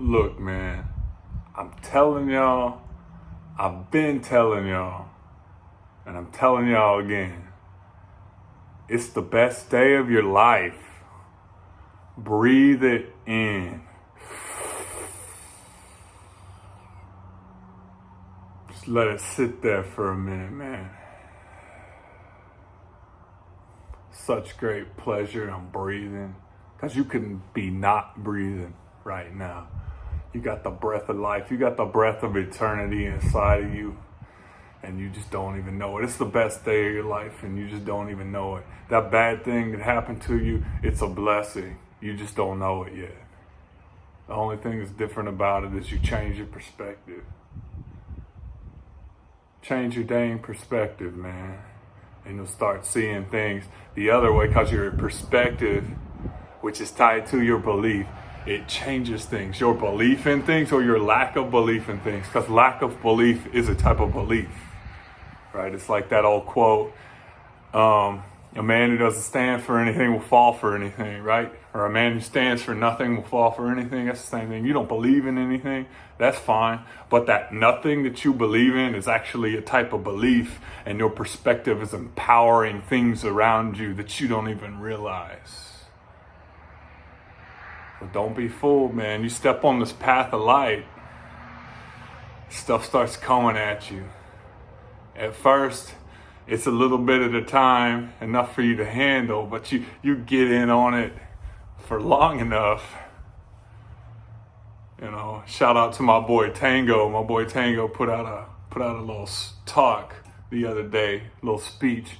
Look, man, I'm telling y'all, I've been telling y'all, and I'm telling y'all again, it's the best day of your life. Breathe it in. Just let it sit there for a minute, man. Such great pleasure. I'm breathing. Because you can be not breathing right now. You got the breath of life. You got the breath of eternity inside of you. And you just don't even know it. It's the best day of your life and you just don't even know it. That bad thing that happened to you, it's a blessing. You just don't know it yet. The only thing that's different about it is you change your perspective. Change your dang perspective, man. And you'll start seeing things the other way because your perspective, which is tied to your belief, it changes things. Your belief in things or your lack of belief in things. Because lack of belief is a type of belief, right? It's like that old quote, a man who doesn't stand for anything will fall for anything, right? Or a man who stands for nothing will fall for anything. That's the same thing. You don't believe in anything, that's fine. But that nothing that you believe in is actually a type of belief, and your perspective is empowering things around you that you don't even realize. But don't be fooled, man. You step on this path of light, stuff starts coming at you. At first, it's a little bit at a time, enough for you to handle, but you get in on it for long enough. You know, shout out to my boy Tango. My boy Tango put out a little talk the other day, a little speech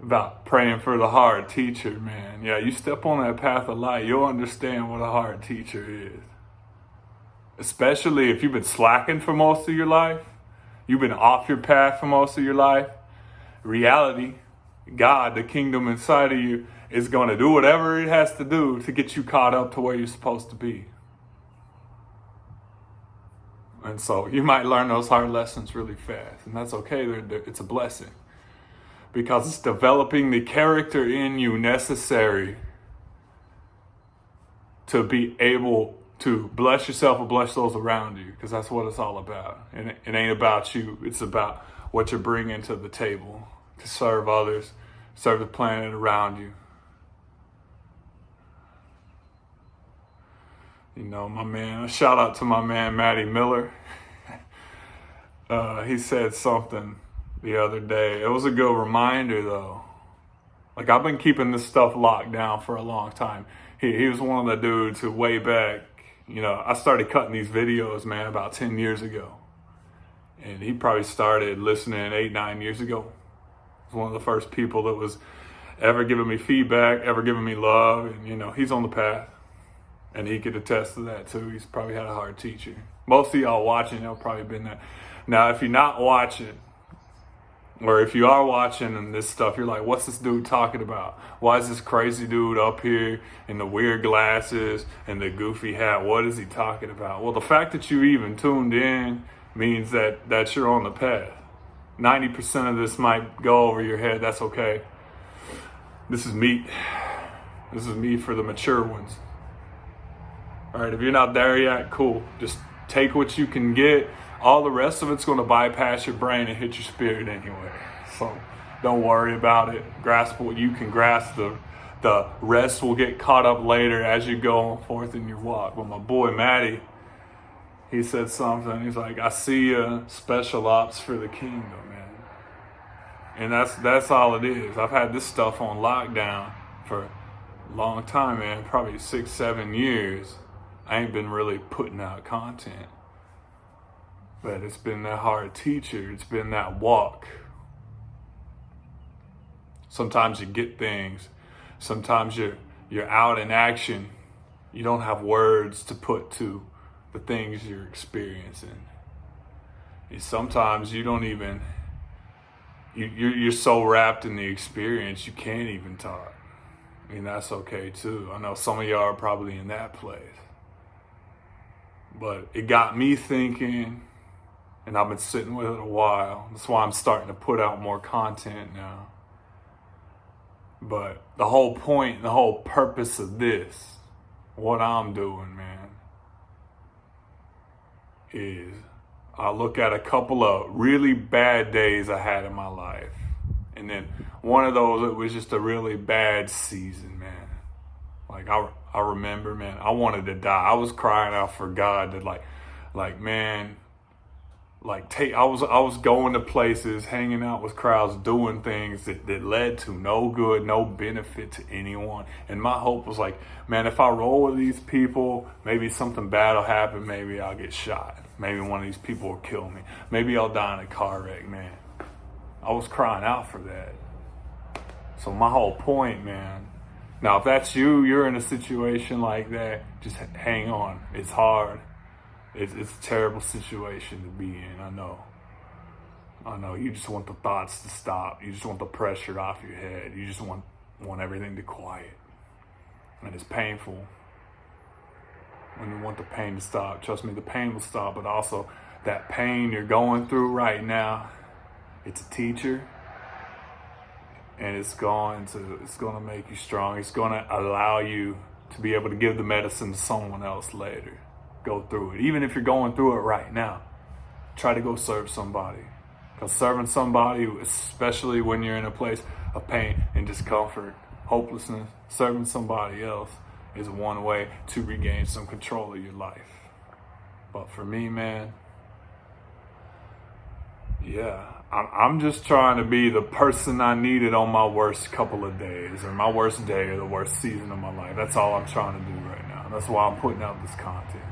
about praying for the hard teacher, man. Yeah, you step on that path of light, you'll understand what a hard teacher is. Especially if you've been slacking for most of your life, you've been off your path for most of your life. Reality, God, the kingdom inside of you, is going to do whatever it has to do to get you caught up to where you're supposed to be. And so you might learn those hard lessons really fast, and that's okay. It's a blessing because it's developing the character in you necessary to be able to bless yourself and bless those around you, because that's what it's all about. And it ain't about you. It's about what you're bringing to the table to serve others, serve the planet around you. You know, my man, a shout out to my man, Matty Miller. He said something the other day. It was a good reminder, though. Like, I've been keeping this stuff locked down for a long time. He was one of the dudes who way back, you know, I started cutting these videos, man, about 10 years ago. And he probably started listening 8-9 years ago. He was one of the first people that was ever giving me feedback, ever giving me love. And, you know, he's on the path. And he could attest to that, too. He's probably had a hard teacher. Most of y'all watching, y'all probably been there. Now, if you're not watching, or if you are watching and this stuff, you're like, what's this dude talking about? Why is this crazy dude up here in the weird glasses and the goofy hat? What is he talking about? Well, the fact that you even tuned in means that you're on the path. 90% of this might go over your head. That's okay. This is meat. This is meat for the mature ones. All right, if you're not there yet, cool. Just take what you can get. All the rest of it's going to bypass your brain and hit your spirit anyway. So don't worry about it. Grasp what you can grasp. The rest will get caught up later as you go forth in your walk. But my boy Matty, he said something. He's like, I see you special ops for the kingdom, man. And that's all it is. I've had this stuff on lockdown for a long time, man. Probably 6-7 years. I ain't been really putting out content. But it's been that hard teacher. It's been that walk. Sometimes you get things. Sometimes you're out in action. You don't have words to put to the things you're experiencing. And sometimes you don't even, you're so wrapped in the experience you can't even talk. I mean, that's okay too. I know some of y'all are probably in that place. But it got me thinking, and I've been sitting with it a while. That's why I'm starting to put out more content now. But the whole point, the whole purpose of this, what I'm doing, man, is I look at a couple of really bad days I had in my life. And then one of those, it was just a really bad season, man. Like I remember, man, I wanted to die. I was crying out for God to man, I was going to places, hanging out with crowds, doing things that led to no good, no benefit to anyone. And my hope was like, man, if I roll with these people, maybe something bad will happen. Maybe I'll get shot. Maybe one of these people will kill me. Maybe I'll die in a car wreck, man. I was crying out for that. So my whole point, man. Now, if that's you, you're in a situation like that, just hang on. It's hard. It's a terrible situation to be in. I know. You just want the thoughts to stop. You just want the pressure off your head. You just want everything to quiet. And it's painful when you want the pain to stop. Trust me, the pain will stop, but also that pain you're going through right now, it's a teacher, and it's going to make you strong. It's going to allow you to be able to give the medicine to someone else later. Go through it. Even if you're going through it right now, try to go serve somebody. Because serving somebody, especially when you're in a place of pain and discomfort, hopelessness, serving somebody else is one way to regain some control of your life. But for me, man, yeah, I'm just trying to be the person I needed on my worst couple of days, or my worst day, or the worst season of my life. That's all I'm trying to do right now. That's why I'm putting out this content.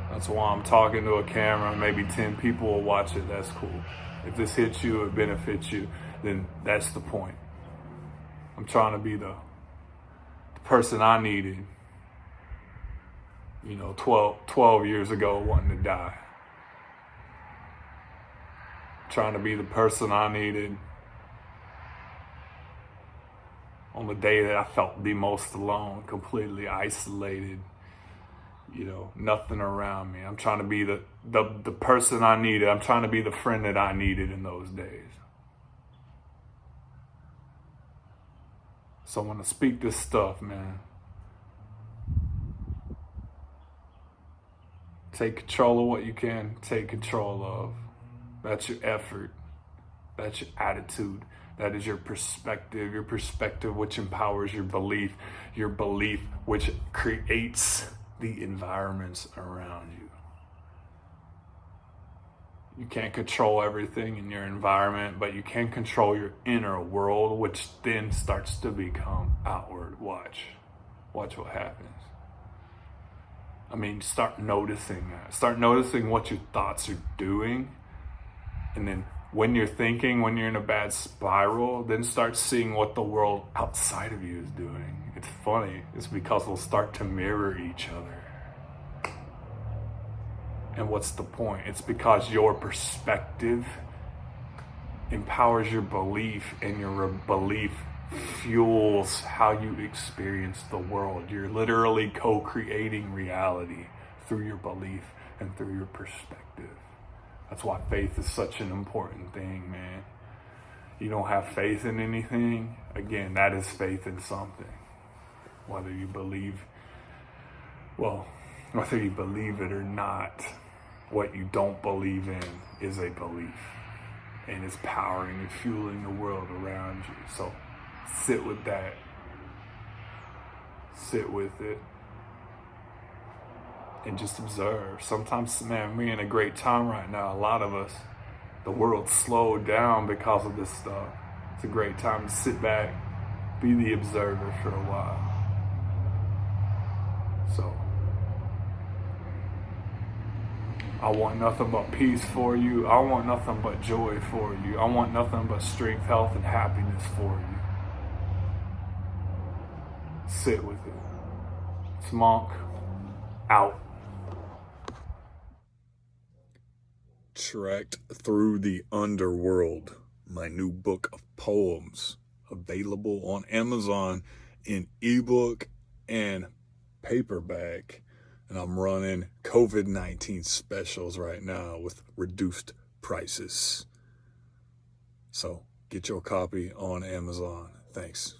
That's why I'm talking to a camera. Maybe 10 people will watch it. That's cool. If this hits you, it benefits you, then that's the point. I'm trying to be the person I needed, 12 years ago, wanting to die. Trying to be the person I needed on the day that I felt the most alone, completely isolated, nothing around me. I'm trying to be the person I needed. I'm trying to be the friend that I needed in those days. So I'm going to speak this stuff, man. Take control of what you can take control of. That's your effort. That's your attitude. That is your perspective which empowers your belief which creates the environments around you. You can't control everything in your environment, but you can control your inner world, which then starts to become outward. Watch what happens. Start noticing that. Start noticing what your thoughts are doing. And then when you're in a bad spiral, then start seeing what the world outside of you is doing. It's funny. It's because they'll start to mirror each other. And what's the point? It's because your perspective empowers your belief, and your belief fuels how you experience the world. You're literally co-creating reality through your belief and through your perspective. That's why faith is such an important thing, man. You don't have faith in anything, again, that is faith in something. Whether you believe it or not, what you don't believe in is a belief. And it's powering and fueling the world around you. So sit with that. Sit with it. And just observe. Sometimes, man, we're in a great time right now. A lot of us, the world slowed down because of this stuff. It's a great time to sit back, be the observer for a while. So, I want nothing but peace for you. I want nothing but joy for you. I want nothing but strength, health, and happiness for you. Sit with it. It's Monk, out. Tracked Through the Underworld, my new book of poems, available on Amazon in ebook and paperback. And I'm running COVID-19 specials right now with reduced prices. So get your copy on Amazon. Thanks.